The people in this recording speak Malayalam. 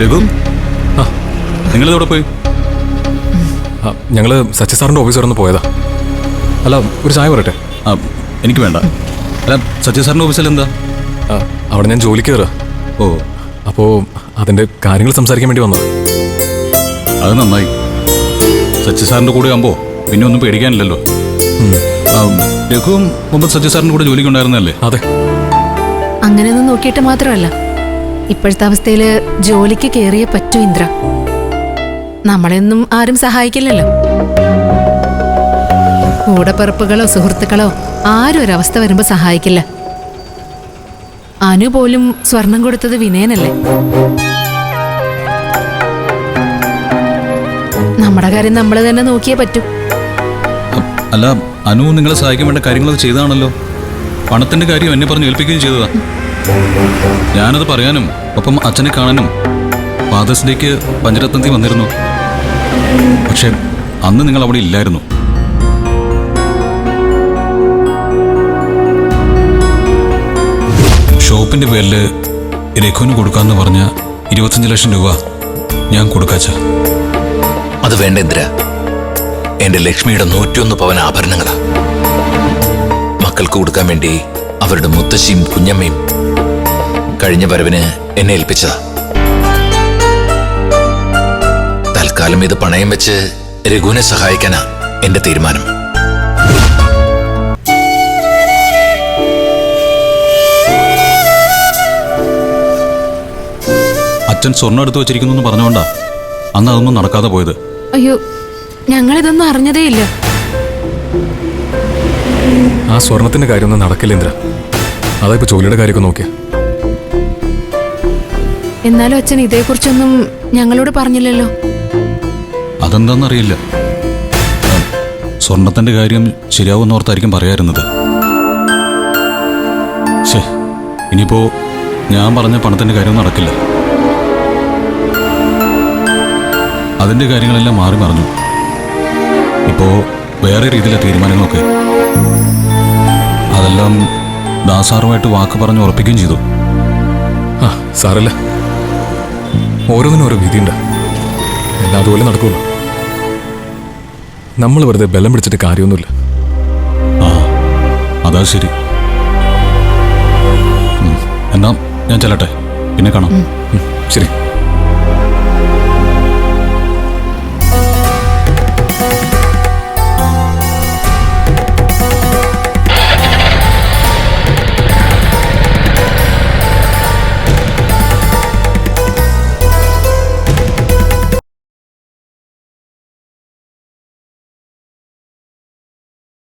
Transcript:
രഘു, നിങ്ങളിതെവിടെ പോയി? ഞങ്ങള് സച്ചി സാറിന്റെ ഓഫീസ് വരെ ഒന്ന് പോയതാ. അല്ല, ഒരു ചായ പറയട്ടെ? എനിക്ക് വേണ്ട. അല്ല, സച്ചി സാറിന്റെ ഓഫീസിൽ എന്താ? അവിടെ ഞാൻ ജോലിക്ക് കയറുക. ഓ, അപ്പോ അതിന്റെ കാര്യങ്ങൾ സംസാരിക്കാൻ വേണ്ടി വന്നത്. അത് നന്നായി. സച്ചി സാറിന്റെ കൂടെ ആകുമ്പോ പിന്നെ ഒന്നും പേടിക്കാനില്ലല്ലോ. രഘുവും മുമ്പ് സച്ചി സാറിന്റെ കൂടെ ജോലിക്ക് ഉണ്ടായിരുന്നല്ലേ? അതെ. അങ്ങനെയൊന്നും നോക്കിയിട്ട് മാത്രമല്ല, ഇപ്പോഴത്തെ അവസ്ഥയില് ജോലിക്ക് കയറിയേ പറ്റൂ ഇന്ദ്ര. നമ്മളെയൊന്നും ആരും സഹായിക്കില്ലല്ലോ. കൂടപ്പിറപ്പുകളോ സുഹൃത്തുക്കളോ ആരും ഒരവസ്ഥ വരുമ്പോ സഹായിക്കില്ല. അനു പോലും സ്വർണം കൊടുത്തത് വിനയനല്ലേ. നമ്മുടെ കാര്യം നമ്മൾ തന്നെ നോക്കിയേ പറ്റൂ. അല്ല, അനു നിങ്ങളെ സഹായിക്കാൻ വേണ്ട കാര്യങ്ങളത് ചെയ്താണല്ലോ. പണത്തിന്റെ കാര്യം എന്നെ പറഞ്ഞ് ഏൽപ്പിക്കുകയും ചെയ്തതാ. ഞാനത് പറയാനും ഒപ്പം അച്ഛനെ കാണാനും ഫാദേഴ്സ് ഡേക്ക് പഞ്ചരത്നത്തിൽ വന്നിരുന്നു. പക്ഷെ അന്ന് നിങ്ങൾ അവിടെ ഇല്ലായിരുന്നു. ഷോപ്പിന്റെ പേരില് രഘുവിന് കൊടുക്കാന്ന് പറഞ്ഞ 25 ലക്ഷം രൂപ ഞാൻ കൊടുക്കാച്ച. അത് വേണ്ട ഇന്ദ്ര. എന്റെ ലക്ഷ്മിയുടെ 101 പവൻ ആഭരണങ്ങളാ മക്കൾക്ക് കൊടുക്കാൻ വേണ്ടി അവരുടെ മുത്തശ്ശിയും കുഞ്ഞമ്മയും കഴിഞ്ഞ വരവിന് എന്നെ ഏൽപ്പിച്ചതാ. തൽക്കാലം ഇത് പണയം വെച്ച് രഘുവിനെ സഹായിക്കാനാ എന്റെ തീരുമാനം. അച്ഛൻ സ്വർണ്ണം എടുത്തു വെച്ചിരിക്കുന്നു പറഞ്ഞുകൊണ്ടാ അന്ന് അതൊന്നും നടക്കാതെ പോയത്. അയ്യോ, ഞങ്ങളിതൊന്നും അറിഞ്ഞതേയില്ല. ആ സ്വർണത്തിന്റെ കാര്യമൊന്നും നടക്കില്ല ഇന്ദ്ര. അതാ ഇപ്പൊ ജോലിയുടെ കാര്യമൊക്കെ നോക്കിയ. എന്നാലും അച്ഛൻ ഇതേക്കുറിച്ചൊന്നും ഞങ്ങളോട് പറഞ്ഞില്ലല്ലോ. അതെന്താന്നറിയില്ല. സ്വർണത്തിന്റെ കാര്യം ശരിയാവുന്നോർത്തായിരിക്കും പറയാറുന്നത്. ശേ, ഇനിയിപ്പോ ഞാൻ പറഞ്ഞ പണത്തിന്റെ കാര്യം നടക്കില്ല. അതിന്റെ കാര്യങ്ങളെല്ലാം മാറി മറിഞ്ഞു. ഇപ്പോ വേറെ രീതിയിലെ തീരുമാനങ്ങളൊക്കെ. അതെല്ലാം ദാസാറുമായിട്ട് വാക്ക് പറഞ്ഞ് ഉറപ്പിക്കുകയും ചെയ്തു. സാറല്ല, ഓരോന്നിനും ഓരോ വിധിയുണ്ട്. എല്ലാം അതുപോലെ നടക്കുമല്ലോ. നമ്മൾ വെറുതെ ബലം പിടിച്ചിട്ട് കാര്യമൊന്നുമില്ല. അതാ ശരി. എന്നാ ഞാൻ ചെല്ലട്ടെ, പിന്നെ കാണാം. ശരി.